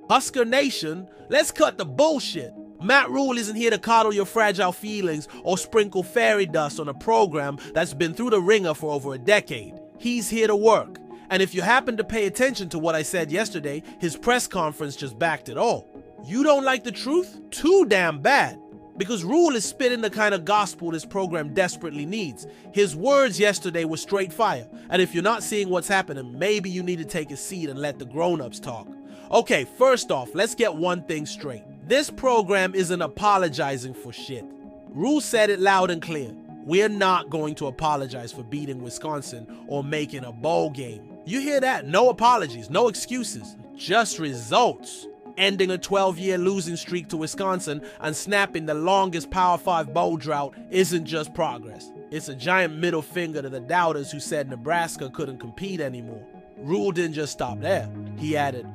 Husker Nation, let's cut the bullshit. Matt Rhule isn't here to coddle your fragile feelings or sprinkle fairy dust on a program that's been through the ringer for over a decade. He's here to work. And if you happen to pay attention to what I said yesterday, his press conference just backed it all. You don't like the truth? Too damn bad. Because Rhule is spitting the kind of gospel this program desperately needs. His words yesterday were straight fire. And if you're not seeing what's happening, maybe you need to take a seat and let the grown-ups talk. Okay, first off, let's get one thing straight. This program isn't apologizing for shit. Rhule said it loud and clear. We're not going to apologize for beating Wisconsin or making a bowl game. You hear that? No apologies, no excuses, just results. Ending a 12-year losing streak to Wisconsin and snapping the longest Power 5 bowl drought isn't just progress. It's a giant middle finger to the doubters who said Nebraska couldn't compete anymore. Rhule didn't just stop there. He added,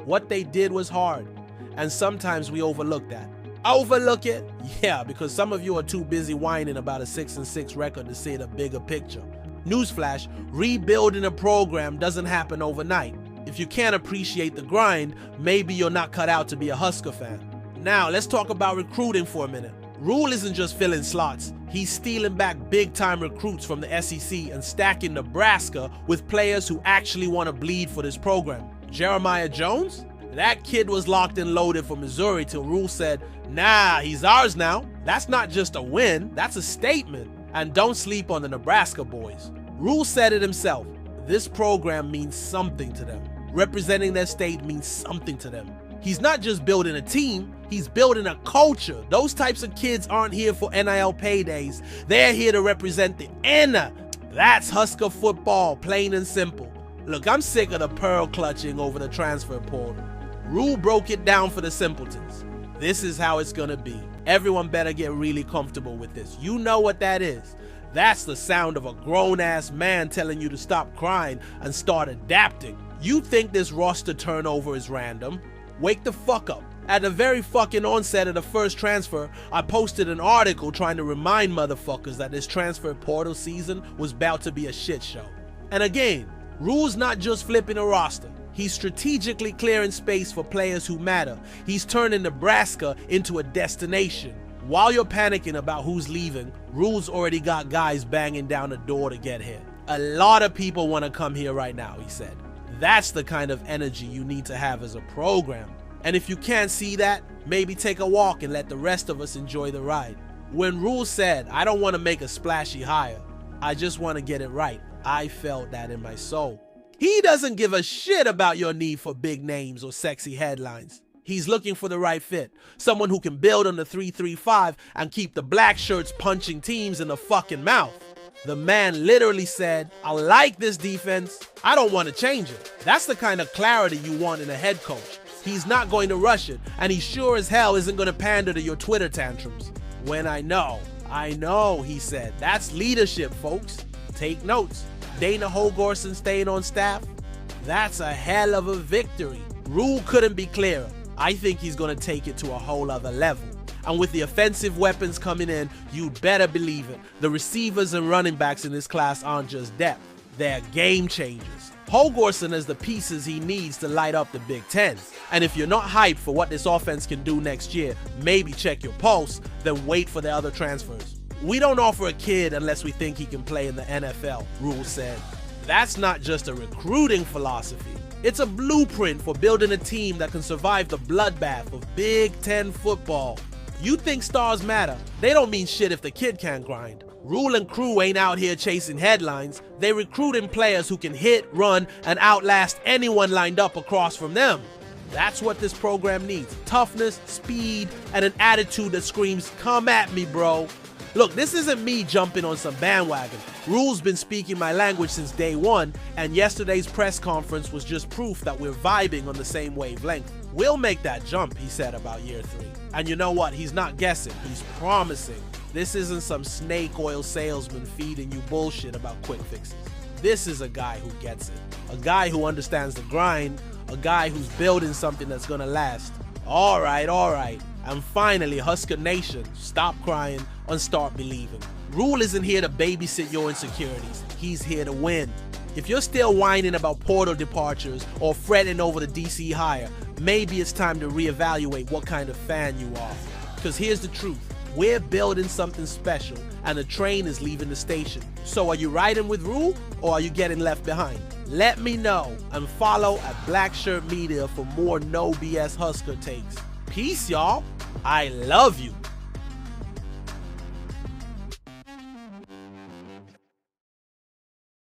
what they did was hard, and sometimes we overlook that. Overlook it? Yeah, because some of you are too busy whining about a 6-6 record to see the bigger picture. Newsflash, rebuilding a program doesn't happen overnight. If you can't appreciate the grind, maybe you're not cut out to be a Husker fan. Now, let's talk about recruiting for a minute. Rhule isn't just filling slots. He's stealing back big-time recruits from the SEC and stacking Nebraska with players who actually want to bleed for this program. Jeremiah Jones? That kid was locked and loaded for Missouri till Rhule said, nah, he's ours now. That's not just a win, that's a statement. And don't sleep on the Nebraska boys. Rhule said it himself. This program means something to them. Representing their state means something to them. He's not just building a team, he's building a culture. Those types of kids aren't here for NIL paydays. They're here to represent the N. That's Husker football, plain and simple. Look, I'm sick of the pearl clutching over the transfer portal. Rhule broke it down for the simpletons. This is how it's gonna be. Everyone better get really comfortable with this. You know what that is. That's the sound of a grown-ass man telling you to stop crying and start adapting. You think this roster turnover is random? Wake the fuck up. At the very fucking onset of the first transfer, I posted an article trying to remind motherfuckers that this transfer portal season was about to be a shit show. And again, Rhule's not just flipping a roster. He's strategically clearing space for players who matter. He's turning Nebraska into a destination. While you're panicking about who's leaving, Rhule's already got guys banging down the door to get here. A lot of people want to come here right now, he said. That's the kind of energy you need to have as a program. And if you can't see that, maybe take a walk and let the rest of us enjoy the ride. When Rhule said, I don't want to make a splashy hire, I just want to get it right, I felt that in my soul. He doesn't give a shit about your need for big names or sexy headlines. He's looking for the right fit. Someone who can build on the 3-3-5 and keep the Blackshirts punching teams in the fucking mouth. The man literally said, I like this defense. I don't want to change it. That's the kind of clarity you want in a head coach. He's not going to rush it, and he sure as hell isn't going to pander to your Twitter tantrums. When I know, he said. That's leadership, folks. Take notes. Dana Holgorsen staying on staff? That's a hell of a victory. Rhule couldn't be clearer. I think he's going to take it to a whole other level. And with the offensive weapons coming in, you'd better believe it. The receivers and running backs in this class aren't just depth. They're game changers. Holgorsen has the pieces he needs to light up the Big Ten. And if you're not hyped for what this offense can do next year, maybe check your pulse, then wait for the other transfers. We don't offer a kid unless we think he can play in the NFL, Rhule said. That's not just a recruiting philosophy. It's a blueprint for building a team that can survive the bloodbath of Big Ten football. You think stars matter? They don't mean shit if the kid can't grind. Rhule and crew ain't out here chasing headlines. They recruiting players who can hit, run, and outlast anyone lined up across from them. That's what this program needs. Toughness, speed, and an attitude that screams, come at me, bro. Look, this isn't me jumping on some bandwagon. Rhule's been speaking my language since day one, and yesterday's press conference was just proof that we're vibing on the same wavelength. We'll make that jump, he said about year 3. And you know what? He's not guessing. He's promising. This isn't some snake oil salesman feeding you bullshit about quick fixes. This is a guy who gets it. A guy who understands the grind. A guy who's building something that's gonna last. All right. And finally, Husker Nation, stop crying and start believing. Rhule isn't here to babysit your insecurities. He's here to win. If you're still whining about portal departures or fretting over the DC hire, maybe it's time to reevaluate what kind of fan you are. Because here's the truth. We're building something special and the train is leaving the station. So are you riding with Rhule or are you getting left behind? Let me know and follow at Blackshirt Media for more no BS Husker takes. Peace, y'all. I love you.